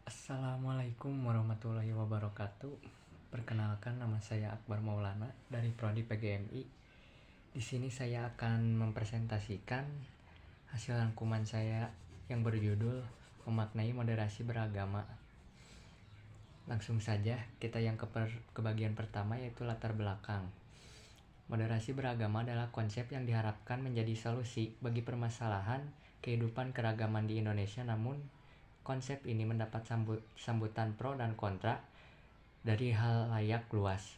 Assalamualaikum warahmatullahi wabarakatuh. Perkenalkan, nama saya Akbar Maulana dari Prodi PGMI. Di sini saya akan mempresentasikan hasil rangkuman saya yang berjudul Memaknai Moderasi Beragama. Langsung saja kita yang ke bagian pertama, yaitu latar belakang. Moderasi beragama adalah konsep yang diharapkan menjadi solusi bagi permasalahan kehidupan keragaman di Indonesia, namun konsep ini mendapat sambutan pro dan kontra dari halayak luas,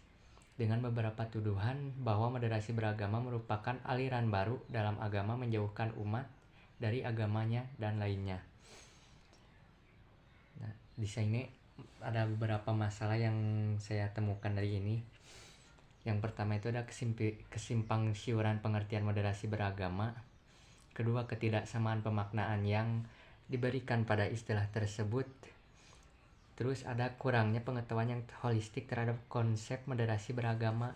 dengan beberapa tuduhan bahwa moderasi beragama merupakan aliran baru dalam agama menjauhkan umat dari agamanya dan lainnya. Nah, di sini ada beberapa masalah yang saya temukan dari ini. Yang pertama itu ada kesimpang siuran pengertian moderasi beragama. Kedua, ketidaksamaan pemaknaan yang diberikan pada istilah tersebut. Terus ada kurangnya pengetahuan yang holistik terhadap konsep moderasi beragama.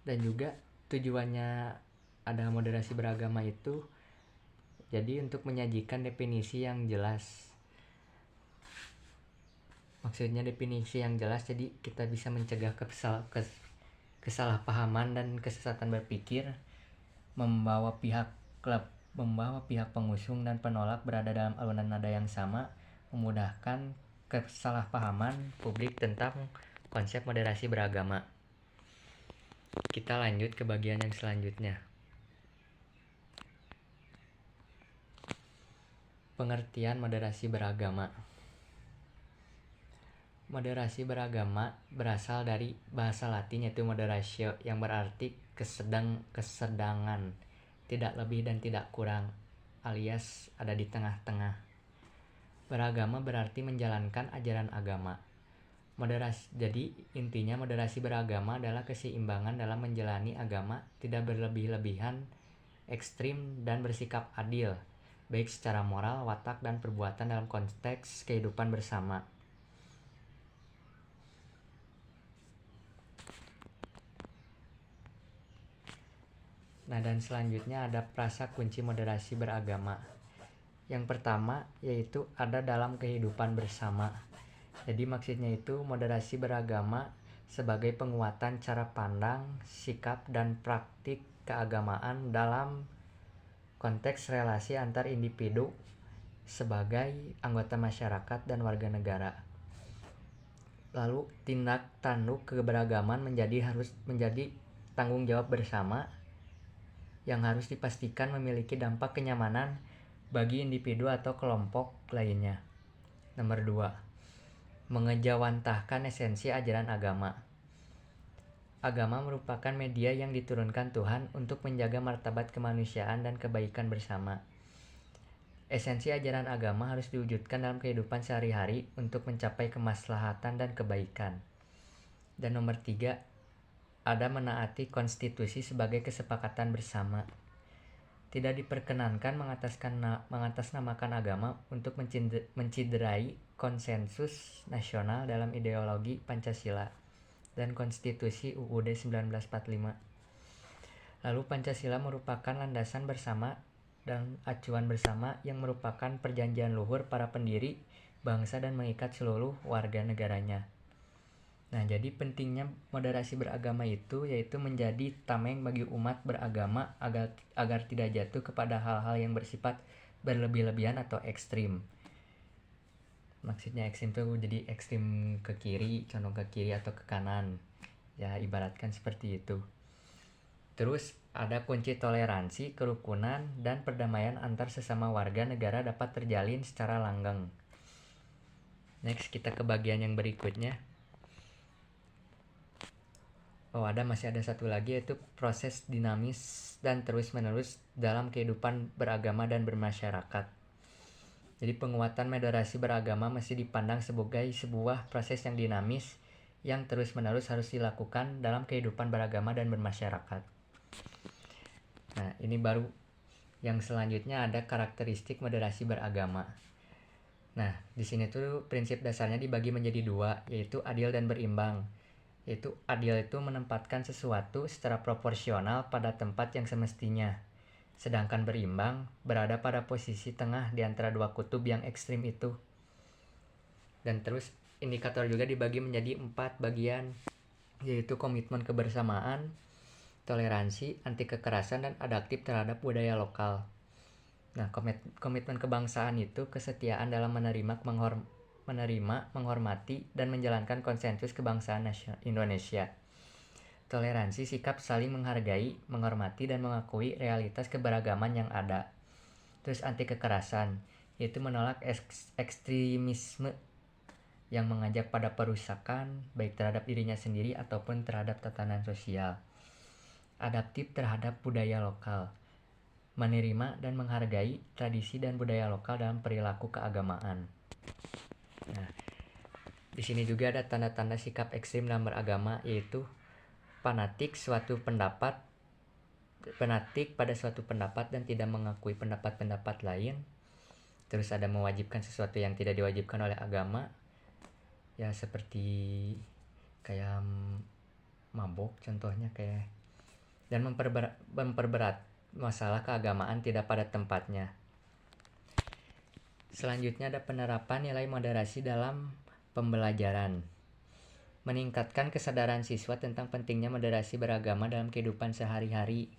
Dan juga tujuannya ada moderasi beragama itu jadi untuk menyajikan definisi yang jelas. Maksudnya definisi yang jelas, jadi kita bisa mencegah kesalahpahaman dan kesesatan berpikir, membawa pihak pengusung dan penolak berada dalam alunan nada yang sama, memudahkan kesalahpahaman publik tentang konsep moderasi beragama. Kita lanjut ke bagian yang selanjutnya. Pengertian moderasi beragama. Moderasi beragama berasal dari bahasa Latin yaitu moderatio, yang berarti kesedangan, tidak lebih dan tidak kurang, alias ada di tengah-tengah. Beragama berarti menjalankan ajaran agama. Jadi intinya moderasi beragama adalah keseimbangan dalam menjalani agama, tidak berlebih-lebihan, ekstrim, dan bersikap adil, baik secara moral, watak, dan perbuatan dalam konteks kehidupan bersama. Nah, dan selanjutnya ada frasa kunci moderasi beragama. Yang pertama yaitu ada dalam kehidupan bersama. Jadi maksudnya itu moderasi beragama sebagai penguatan cara pandang, sikap, dan praktik keagamaan dalam konteks relasi antar individu sebagai anggota masyarakat dan warga negara. Lalu tindak tanduk keberagaman harus menjadi tanggung jawab bersama yang harus dipastikan memiliki dampak kenyamanan bagi individu atau kelompok lainnya. Nomor 2, mengejawantahkan esensi ajaran agama. Agama merupakan media yang diturunkan Tuhan untuk menjaga martabat kemanusiaan dan kebaikan bersama. Esensi ajaran agama harus diwujudkan dalam kehidupan sehari-hari untuk mencapai kemaslahatan dan kebaikan. Dan nomor 3, ada menaati konstitusi sebagai kesepakatan bersama. Tidak diperkenankan mengatasnamakan agama untuk menciderai konsensus nasional dalam ideologi Pancasila dan Konstitusi UUD 1945. Lalu Pancasila merupakan landasan bersama dan acuan bersama yang merupakan perjanjian luhur para pendiri bangsa dan mengikat seluruh warga negaranya. Nah, jadi pentingnya moderasi beragama itu yaitu menjadi tameng bagi umat beragama agar tidak jatuh kepada hal-hal yang bersifat berlebih-lebihan atau ekstrim. Maksudnya ekstrim itu jadi ekstrim ke kiri, condong ke kiri atau ke kanan. Ya, ibaratkan seperti itu. Terus ada kunci toleransi, kerukunan, dan perdamaian antar sesama warga negara dapat terjalin secara langgeng. Next, kita ke bagian yang berikutnya. Masih ada satu lagi, yaitu proses dinamis dan terus-menerus dalam kehidupan beragama dan bermasyarakat. Jadi penguatan moderasi beragama masih dipandang sebagai sebuah proses yang dinamis yang terus-menerus harus dilakukan dalam kehidupan beragama dan bermasyarakat. Nah, ini baru yang selanjutnya ada karakteristik moderasi beragama. Nah, di sini tuh prinsip dasarnya dibagi menjadi 2, yaitu adil dan berimbang. Yaitu adil itu menempatkan sesuatu secara proporsional pada tempat yang semestinya. sedangkan berimbang berada pada posisi tengah di antara dua kutub yang ekstrim itu. Dan terus indikator juga dibagi menjadi 4 bagian, yaitu komitmen kebersamaan, toleransi, anti kekerasan, dan adaptif terhadap budaya lokal. Nah, komitmen kebangsaan itu kesetiaan dalam menerima, menghormati, dan menjalankan konsensus kebangsaan Indonesia. Toleransi sikap saling menghargai, menghormati, dan mengakui realitas keberagaman yang ada. Terus anti kekerasan, yaitu menolak ekstremisme yang mengajak pada perusakan baik terhadap dirinya sendiri ataupun terhadap tatanan sosial. Adaptif terhadap budaya lokal, menerima dan menghargai tradisi dan budaya lokal dalam perilaku keagamaan. Nah, di sini juga ada tanda-tanda sikap ekstrim dalam beragama, yaitu fanatik pada suatu pendapat dan tidak mengakui pendapat-pendapat lain. Terus ada mewajibkan sesuatu yang tidak diwajibkan oleh agama, ya seperti kayak mabok contohnya, kayak, dan memperberat masalah keagamaan tidak pada tempatnya. Selanjutnya ada penerapan nilai moderasi dalam pembelajaran, meningkatkan kesadaran siswa tentang pentingnya moderasi beragama dalam kehidupan sehari-hari.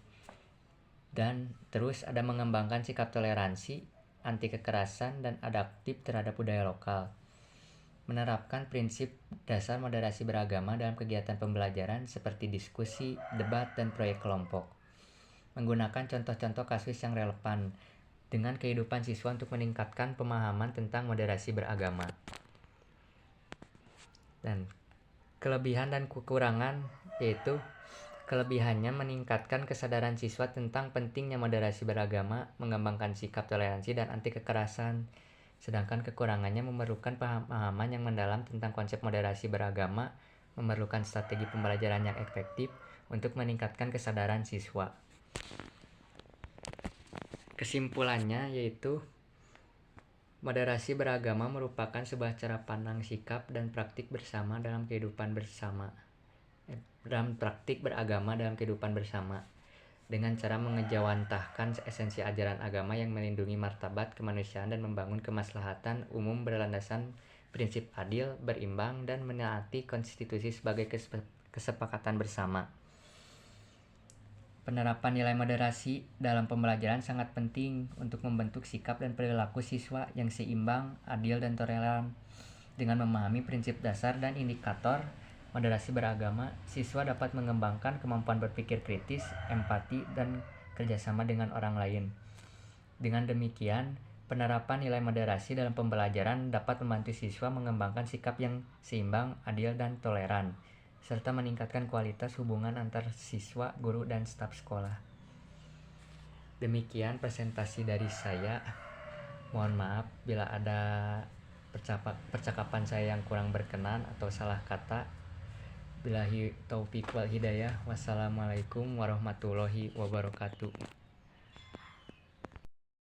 Dan terus ada mengembangkan sikap toleransi, anti kekerasan, dan adaptif terhadap budaya lokal. Menerapkan prinsip dasar moderasi beragama dalam kegiatan pembelajaran seperti diskusi, debat, dan proyek kelompok. Menggunakan contoh-contoh kasus yang relevan dengan kehidupan siswa untuk meningkatkan pemahaman tentang moderasi beragama. Dan kelebihan dan kekurangan, yaitu kelebihannya meningkatkan kesadaran siswa tentang pentingnya moderasi beragama, mengembangkan sikap toleransi dan anti kekerasan. Sedangkan kekurangannya memerlukan pemahaman yang mendalam tentang konsep moderasi beragama, memerlukan strategi pembelajaran yang efektif untuk meningkatkan kesadaran siswa. Kesimpulannya yaitu moderasi beragama merupakan sebuah cara pandang, sikap, dan praktik bersama dalam kehidupan bersama. Dalam praktik beragama dalam kehidupan bersama, dengan cara mengejawantahkan esensi ajaran agama yang melindungi martabat kemanusiaan dan membangun kemaslahatan umum berlandasan prinsip adil, berimbang, dan menaati konstitusi sebagai kesepakatan bersama. Penerapan nilai moderasi dalam pembelajaran sangat penting untuk membentuk sikap dan perilaku siswa yang seimbang, adil, dan toleran. Dengan memahami prinsip dasar dan indikator moderasi beragama, siswa dapat mengembangkan kemampuan berpikir kritis, empati, dan kerjasama dengan orang lain. Dengan demikian, penerapan nilai moderasi dalam pembelajaran dapat membantu siswa mengembangkan sikap yang seimbang, adil, dan toleran, serta meningkatkan kualitas hubungan antar siswa, guru, dan staf sekolah. Demikian presentasi dari saya. Mohon maaf bila ada percakapan saya yang kurang berkenan atau salah kata. Billahi taufiq wal hidayah. Wassalamualaikum warahmatullahi wabarakatuh.